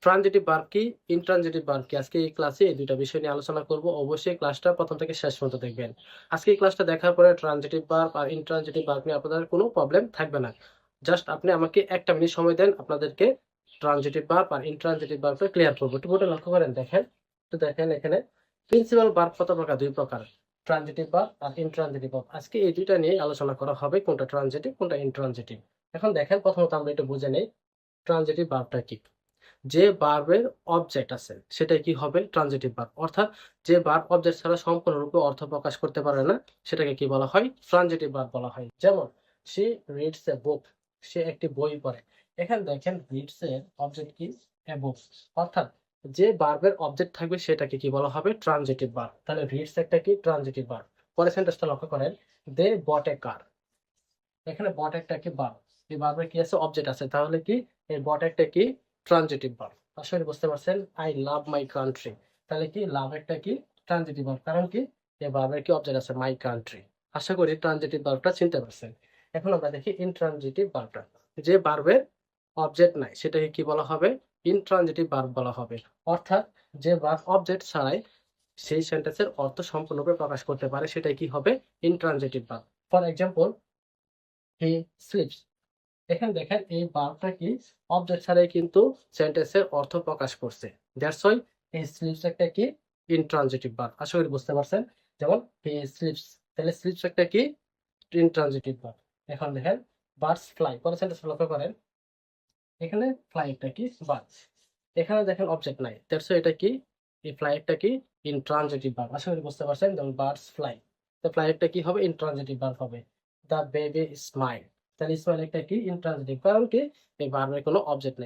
Transitive verb কি, intransitive verb কি? আজকে এই ক্লাসে এই দুইটা বিষয় নিয়ে আলোচনা করব। অবশ্যই ক্লাসটা প্রথম থেকে শেষ পর্যন্ত দেখবেন। আজকে এই ক্লাসটা দেখার পরে ট্রানজিটিভ ভার্ব আর ইনট্রানজিটিভ ভার্ব নিয়ে আপনাদের কোনো প্রবলেম থাকবে না। জাস্ট আপনি আমাকে 1টা মিনিট সময় দেন, আপনাদেরকে ট্রানজিটিভ ভার্ব আর ইনট্রানজিটিভ ভার্বটা ক্লিয়ার করব। একটু বোর্ডে লক্ষ্য করেন, দেখেন। তো দেখেন এখানে প্রিন্সিপাল ভার্ব কত প্রকার? 2 প্রকার, ট্রানজিটিভ ভার্ব আর ইনট্রানজিটিভ ভার্ব। আজকে এই দুইটা নিয়ে আলোচনা করা হবে, কোনটা ট্রানজিটিভ কোনটা ইনট্রানজিটিভ। এখন দেখেন, প্রথমত আমরা একটু বুঝে নেই ট্রানজিটিভ ভার্বটা কি। যে ভার্বের অবজেক্ট আছে সেটাই কি হবে? Transitive verb. অর্থাৎ যে ভার্ব অবজেক্ট ছাড়া সম্পূর্ণরূপে অর্থ প্রকাশ করতে পারে না, সেটাকে কি বলা হয়? ট্রানজিটিভ ভার্ব বলা হয়। যেমন শি রিডস এ বুক, সে একটি বই পড়ে। এখানে দেখেন রিডস এর অবজেক্ট কি? এ বুক। অর্থাৎ যে ভার্বের অবজেক্ট থাকবে সেটাকে কি বলা হবে? Transitive verb. তাহলে রিডস একটা কি? Transitive verb. পরের সেন্টেন্সটা লক্ষ্য করেন, দে বট এ কার। এখানে বট একটা কি? ভার্ব। এই ভার্বের কি আছে? অবজেক্ট আছে। তাহলে কি এই বট একটা কি? Transitive verb. আশা করি বুঝতে পারছেন। আই লাভ মাই কান্ট্রি, তাহলে কি লাভ একটা কি? Transitive verb. কারণ কি এই ভার্বের কি অবজেক্ট আছে? My country. আশা করি ট্রানজিটিভ ভার্বটা চিনতে পারছেন। এখন আমরা দেখি ইনট্রানজিটিভ ভার্বটা। যে ভার্বের অবজেক্ট নাই সেটাকে কি বলা হবে? ইনট্রানজিটিভ ভার্ব বলা হবে। অর্থাৎ যে ভার্ব অবজেক্ট ছাড়াই সেই সেন্টেন্সের অর্থ সম্পূর্ণরূপে প্রকাশ করতে পারে সেটাই কি হবে? Intransitive verb. For example, he slips. এখানে দেখেন এই ভার্বটা কি? অবজেক্ট ছাড়াই কিন্তু সেন্টেন্সের অর্থ প্রকাশ করছে। দ্যাটস ওয়াই এই স্লিপস একটা কি? Intransitive verb. আশা করি বুঝতে পারছেন। যেমন হি স্লিপস, তাহলে স্লিপস একটা কি? Intransitive verb. এখন দেখেন বার্ডস ফ্লাই, পরের সেন্টেন্স লক্ষ্য করেন। এখানে ফ্লাই একটা কি? বার্ড। এখানে দেখেন অবজেক্ট নাই, দ্যাটস ওয়াই এটা কি? এই ফ্লাই একটা কি? Intransitive verb. আশা করি বুঝতে পারছেন। যেমন বার্ডস ফ্লাই, তো ফ্লাই একটা কি হবে? ইনট্রানজিটিভ ভার্ব হবে। দ্য বেবি স্মাইল, তাহলে স্মাইল একটা কি? ইনট্রানজিটিভ। কারণ কি এই ভার্বের কোনো অবজেক্ট নেই।